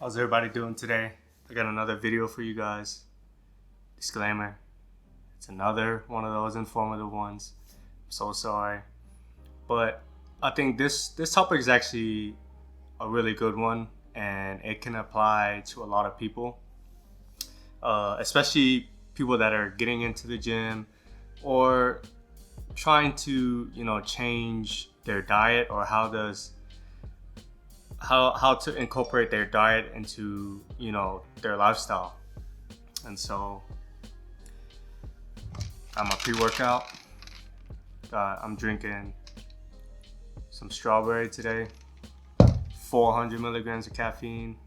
How's everybody doing today? I got another video for you guys. Disclaimer, it's another one of those informative ones. I'm so sorry. But I think this topic is actually a really good one, and it can apply to a lot of people, especially people that are getting into the gym or trying to, change their diet, or how to incorporate their diet into, their lifestyle. And so I'm a pre-workout. I'm drinking some strawberry today, 400 milligrams of caffeine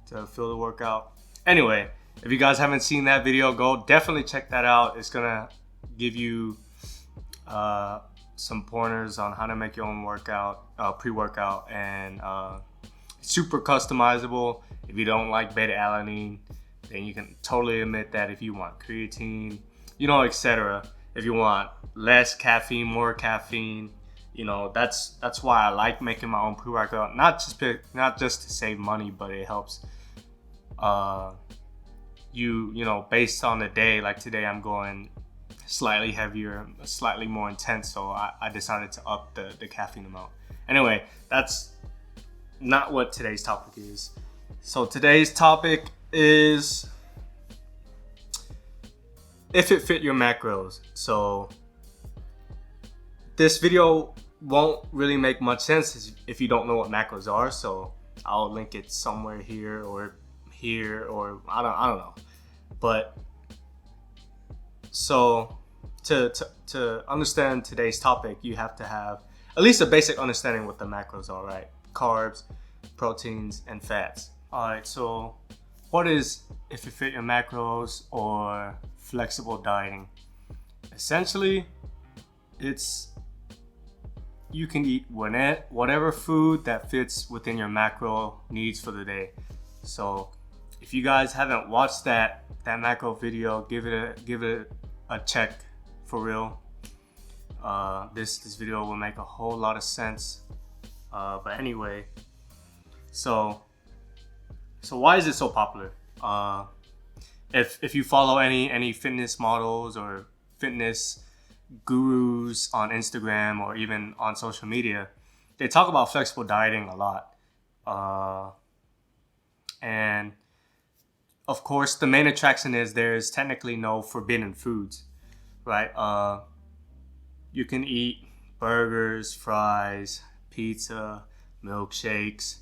to fill the workout. Anyway, if you guys haven't seen that video, go definitely check that out. It's gonna give you some pointers on how to make your own pre-workout, and super customizable. If you don't like beta alanine, then you can totally omit that. If you want creatine, etc. If you want less caffeine, more caffeine, that's why I like making my own pre-workout. Not just to save money, but it helps based on the day. Like today I'm going slightly heavier, slightly more intense, so I decided to up the caffeine amount. Anyway, that's not what today's topic is. So today's topic is if it fit your macros. So this video won't really make much sense if you don't know what macros are, so I'll link it somewhere here, or I don't know. But so to understand today's topic, you have to have at least a basic understanding what the macros are, right? Carbs, proteins, and fats. Alright, so what is if it fit your macros, or flexible dieting? Essentially, it's you can eat whatever food that fits within your macro needs for the day. So if you guys haven't watched that macro video, give it a check for real. This video will make a whole lot of sense. But anyway, so why is it so popular? If you follow any fitness models or fitness gurus on Instagram or even on social media, they talk about flexible dieting a lot. And of course, the main attraction is there's technically no forbidden foods, right? You can eat burgers, fries, pizza, milkshakes,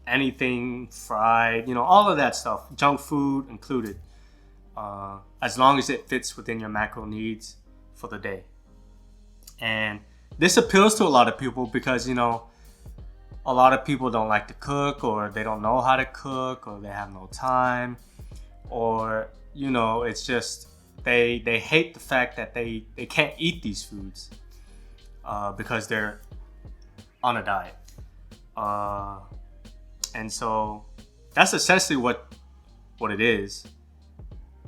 anything fried, all of that stuff, junk food included, as long as it fits within your macro needs for the day. And this appeals to a lot of people because, a lot of people don't like to cook, or they don't know how to cook, or they have no time, or, it's just they hate the fact that they can't eat these foods because they're on a diet. And so that's essentially what it is.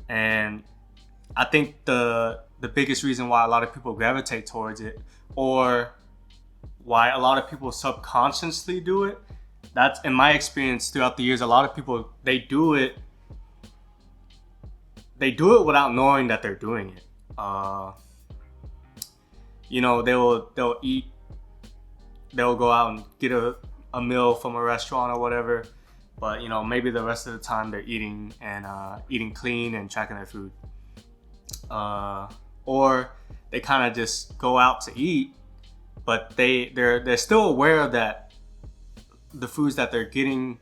And I think the biggest reason why a lot of people gravitate towards it, or why a lot of people subconsciously do it, that's, in my experience throughout the years, a lot of people, they do it without knowing that they're doing it. They'll go out and get a meal from a restaurant or whatever, but maybe the rest of the time they're eating clean and tracking their food, or they kind of just go out to eat, but they're still aware that the foods that they're getting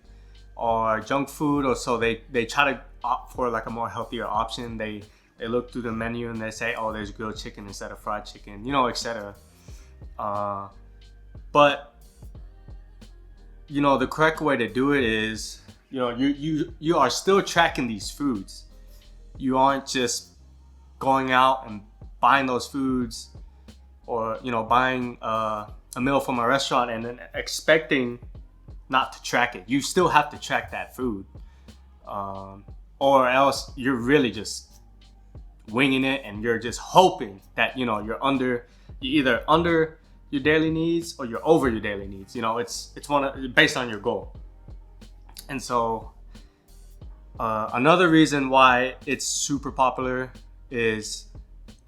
are junk food, or so they try to opt for like a more healthier option. They look through the menu and they say, oh, there's grilled chicken instead of fried chicken, etc. But the correct way to do it is, you are still tracking these foods. You aren't just going out and buying those foods, or buying a meal from a restaurant and then expecting not to track it. You still have to track that food, or else you're really just winging it, and you're just hoping that you're either under your daily needs or you're over your daily needs. It's based on your goal. And so another reason why it's super popular is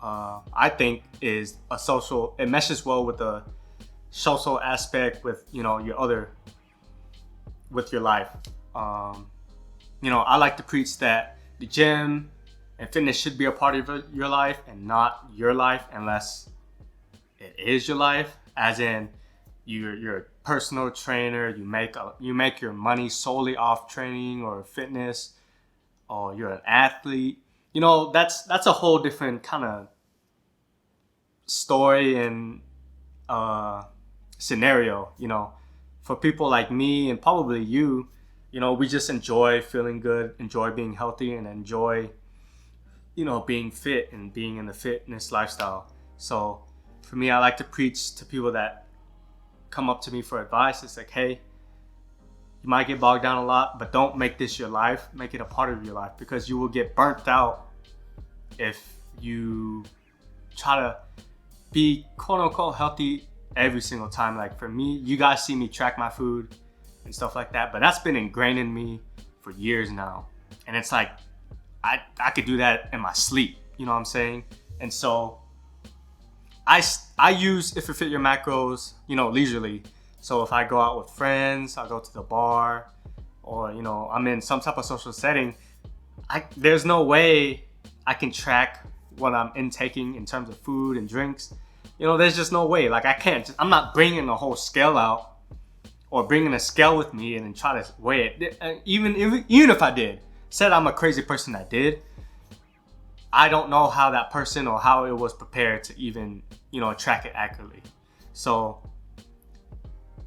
I think is it meshes well with the social aspect with with your life. I like to preach that the gym and fitness should be a part of your life and not your life unless it is your life, as in you're a personal trainer, you make your money solely off training or fitness, or you're an athlete. That's a whole different kind of story and scenario. For people like me and probably you, we just enjoy feeling good, enjoy being healthy, and enjoy being fit and being in the fitness lifestyle. So for me, I like to preach to people that come up to me for advice. It's like, hey, you might get bogged down a lot, but don't make this your life. Make it a part of your life, because you will get burnt out if you try to be quote unquote healthy every single time. Like for me, you guys see me track my food and stuff like that, but that's been ingrained in me for years now. And it's like, I could do that in my sleep, you know what I'm saying? And so I use If It Fit Your Macros, leisurely. So if I go out with friends, I go to the bar, or I'm in some type of social setting, there's no way I can track what I'm intaking in terms of food and drinks. There's just no way. Like I'm not bringing a whole scale out or bringing a scale with me and then try to weigh it. Even if I did, said I'm a crazy person that did, I don't know how that person or how it was prepared to even, track it accurately. So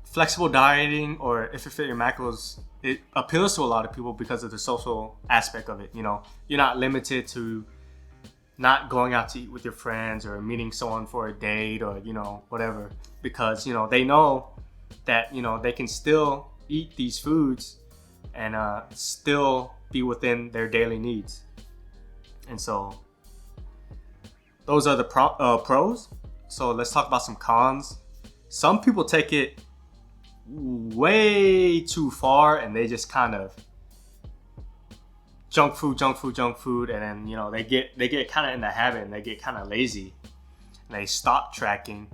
flexible dieting, or If It Fit Your Macros, it appeals to a lot of people because of the social aspect of it. You're not limited to not going out to eat with your friends or meeting someone for a date or, whatever, because, they know that, they can still eat these foods and still be within their daily needs. And so those are the pros. So let's talk about some cons. Some people take it way too far and they just kind of junk food, and then they get kind of in the habit and they get kind of lazy and they stop tracking,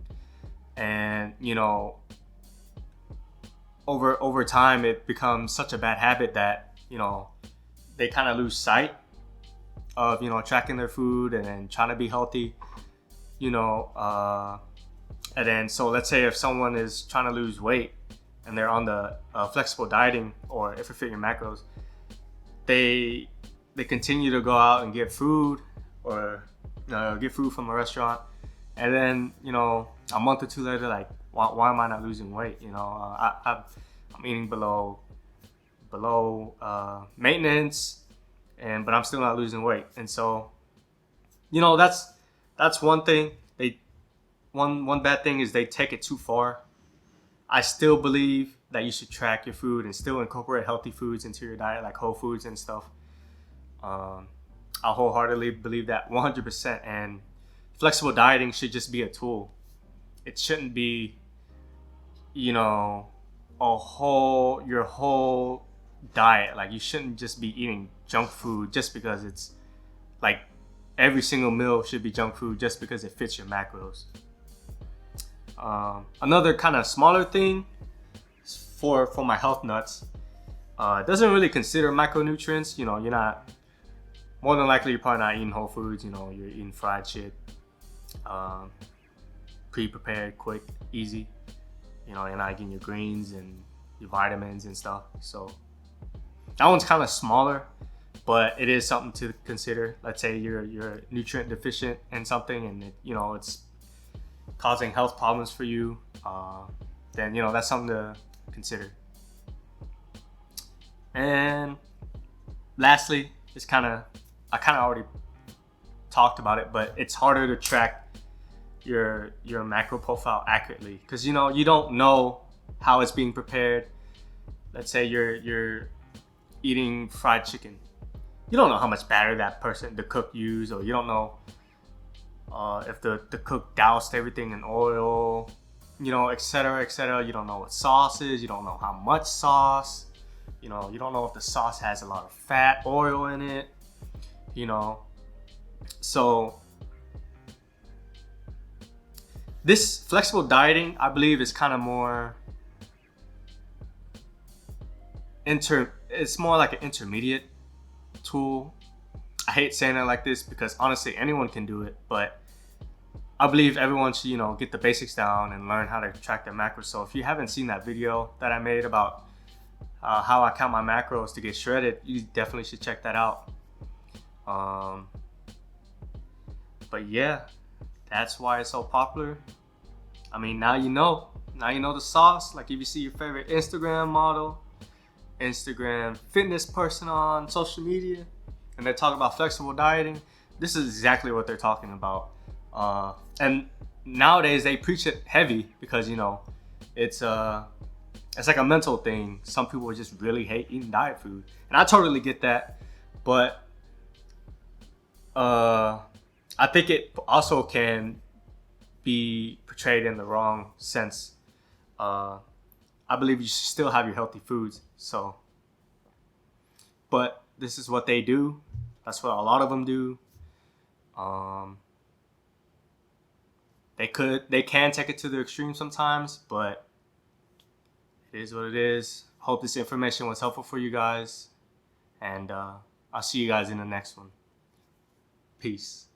and over time it becomes such a bad habit that they kind of lose sight of tracking their food and then trying to be healthy, and then so let's say if someone is trying to lose weight and they're on the flexible dieting or If It Fit Your Macros, they continue to go out and get food or get food from a restaurant, and then a month or two later, like, why am I not losing weight? I'm eating below maintenance, but I'm still not losing weight. And so that's one thing. One bad thing is they take it too far. I still believe that you should track your food and still incorporate healthy foods into your diet, like whole foods and stuff. I wholeheartedly believe that 100%. And flexible dieting should just be a tool. It shouldn't be, your whole diet. Like, you shouldn't just be eating junk food just because it's like every single meal should be junk food just because it fits your macros. Another kind of smaller thing for my health nuts, it doesn't really consider macronutrients. You're not, more than likely you're probably not eating whole foods. You're eating fried shit, pre-prepared, quick, easy. You're not getting your greens and your vitamins and stuff. So that one's kind of smaller, but it is something to consider. Let's say you're nutrient deficient in something and it's causing health problems for you, then that's something to consider. And lastly, I kind of already talked about it, but it's harder to track your macro profile accurately because you don't know how it's being prepared. Let's say you're eating fried chicken. You don't know how much batter the cook used, or you don't know if the cook doused everything in oil, you know, etc., etc. You don't know what sauce is. You don't know how much sauce. You know, you don't know if the sauce has a lot of fat, oil in it. You know, so this flexible dieting, I believe, is kind of more it's more like an intermediate tool. I hate saying it like this because honestly anyone can do it, but I believe everyone should, you know, get the basics down and learn how to track their macros. So if you haven't seen that video that I made about how I count my macros to get shredded, you definitely should check that out. But yeah, that's why it's so popular. I mean, now you know the sauce. Like if you see your favorite Instagram model, Instagram fitness person on social media, and they talk about flexible dieting, this is exactly what they're talking about. And nowadays they preach it heavy because, you know, it's like a mental thing. Some people just really hate eating diet food, and I totally get that. But I think it also can be portrayed in the wrong sense. I believe you should still have your healthy foods. So, but this is what they do. That's what a lot of them do. They can take it to the extreme sometimes, but it is what it is. Hope this information was helpful for you guys, and I'll see you guys in the next one. Peace.